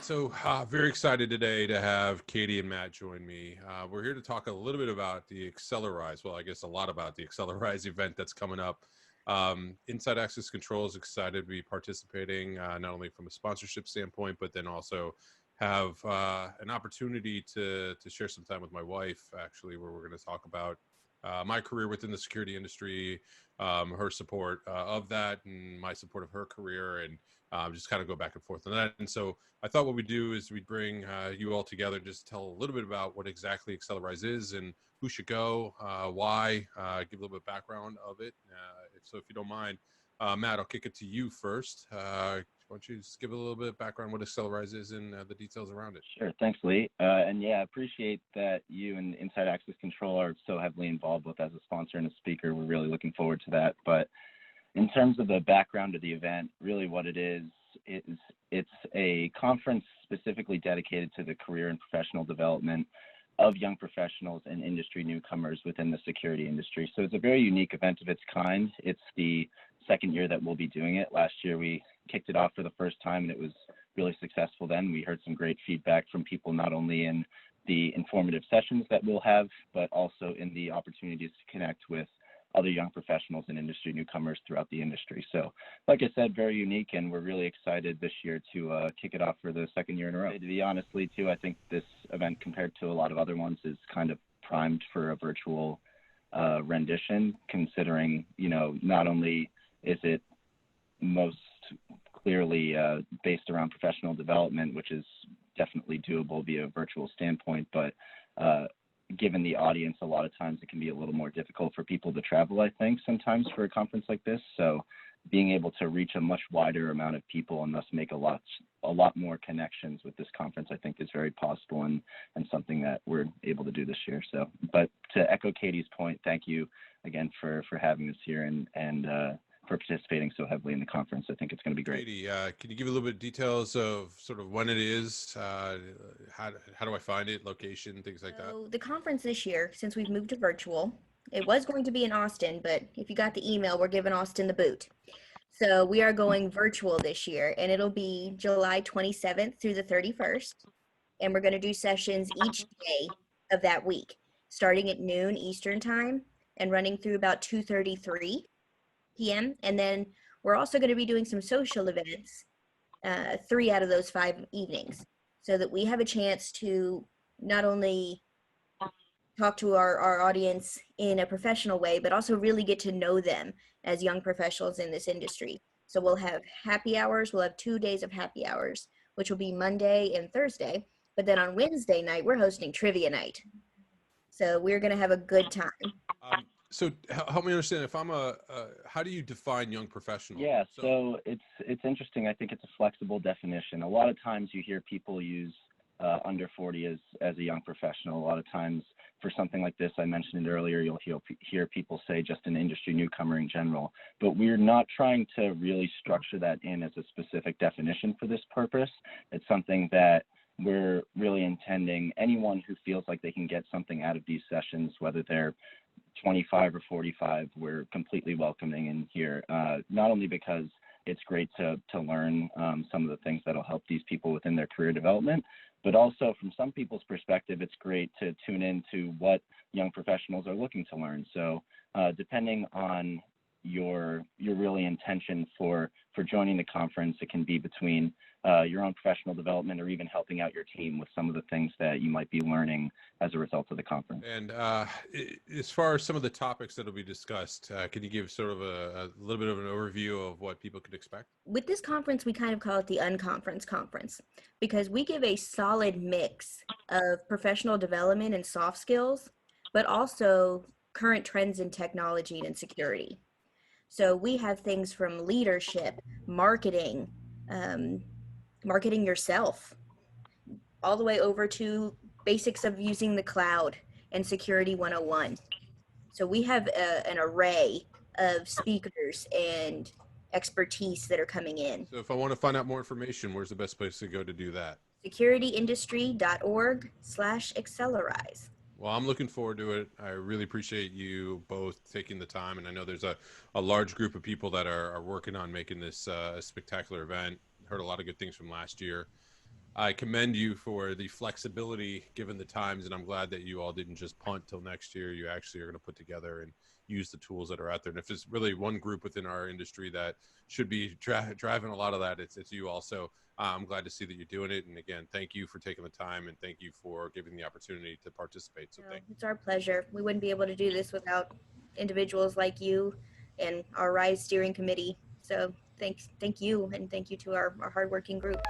So very excited today to have Katie and Matt join me. We're here to talk a little bit about the AcceleRISE. Well, I guess a lot about the AcceleRISE event that's coming up. Inside Access Control is excited to be participating, not only from a sponsorship standpoint, but then also have an opportunity to share some time with my wife, actually, where we're going to talk about my career within the security industry, her support of that, and my support of her career, and just kind of go back and forth on that. And so I thought what we'd do is we'd bring you all together, just tell a little bit about what exactly AcceleRISE is and who should go, why, give a little bit of background of it. So if you don't mind, Matt, I'll kick it to you first. Why don't you just give a little bit of background what AcceleRISE is and the details around it? Sure. Thanks, Lee. And yeah, I appreciate that you and Inside Access Control are so heavily involved with as a sponsor and a speaker. We're really looking forward to that. But in terms of the background of the event, really what it is it's a conference specifically dedicated to the career and professional development of young professionals and industry newcomers within the security industry. So it's a very unique event of its kind. It's the second year that we'll be doing it. Last year we kicked it off for the first time and it was really successful then. We heard some great feedback from people, not only in the informative sessions that we'll have, but also in the opportunities to connect with other young professionals and industry newcomers throughout the industry. So like I said, very unique, and we're really excited this year to kick it off for the second year in a row. To be honest, Lee, too, I think this event compared to a lot of other ones is kind of primed for a virtual rendition, considering, you know, not only is it most clearly based around professional development, which is definitely doable via a virtual standpoint, but given the audience, a lot of times it can be a little more difficult for people to travel, I think, sometimes for a conference like this. So being able to reach a much wider amount of people and thus make a lot more connections with this conference, I think is very possible and something that we're able to do this year. So, but to echo Katie's point, thank you again for having us here and for participating so heavily in the conference. I think it's going to be great. Katie, can you give a little bit of details of sort of when it is, how do I find it, location, things like that? So the conference this year, since we've moved to virtual, it was going to be in Austin, but if you got the email, we're giving Austin the boot. So we are going virtual this year, and it'll be July 27th through the 31st. And we're going to do sessions each day of that week, starting at noon Eastern time and running through about 2:33 p.m. And then we're also going to be doing some social events, 3 out of those 5 evenings, so that we have a chance to not only talk to our audience in a professional way, but also really get to know them as young professionals in this industry. So we'll have happy hours. We'll have 2 days of happy hours, which will be Monday and Thursday. But then on Wednesday night, we're hosting trivia night. So we're going to have a good time. So help me understand, if I'm how do you define young professional? Yeah, so it's interesting. I think it's a flexible definition. A lot of times you hear people use under 40 as a young professional. A lot of times for something like this, I mentioned it earlier, you'll hear people say just an industry newcomer in general. But we're not trying to really structure that in as a specific definition for this purpose. It's something that we're really intending anyone who feels like they can get something out of these sessions, whether they're 25 or 45, we're completely welcoming in here, not only because it's great to learn some of the things that'll help these people within their career development, but also from some people's perspective, it's great to tune into what young professionals are looking to learn. So depending on your really intention for joining the conference, it can be between your own professional development or even helping out your team with some of the things that you might be learning as a result of the conference. And as far as some of the topics that will be discussed, can you give sort of a little bit of an overview of what people could expect? With this conference, we kind of call it the Unconference Conference, because we give a solid mix of professional development and soft skills, but also current trends in technology and security. So we have things from leadership, marketing, marketing yourself, all the way over to basics of using the cloud and security 101. So we have an array of speakers and expertise that are coming in. So if I want to find out more information, where's the best place to go to do that? securityindustry.org/AcceleRISE. Well, I'm looking forward to it. I really appreciate you both taking the time. And I know there's a large group of people that are working on making this a spectacular event. Heard a lot of good things from last year. I commend you for the flexibility given the times, and I'm glad that you all didn't just punt till next year. You actually are going to put together and use the tools that are out there. And if there's really one group within our industry that should be driving a lot of that, it's you also. I'm glad to see that you're doing it. And again, thank you for taking the time, and thank you for giving the opportunity to participate. So thank you. It's our pleasure. We wouldn't be able to do this without individuals like you and our RISE steering committee. So thank you, and thank you to our hardworking group.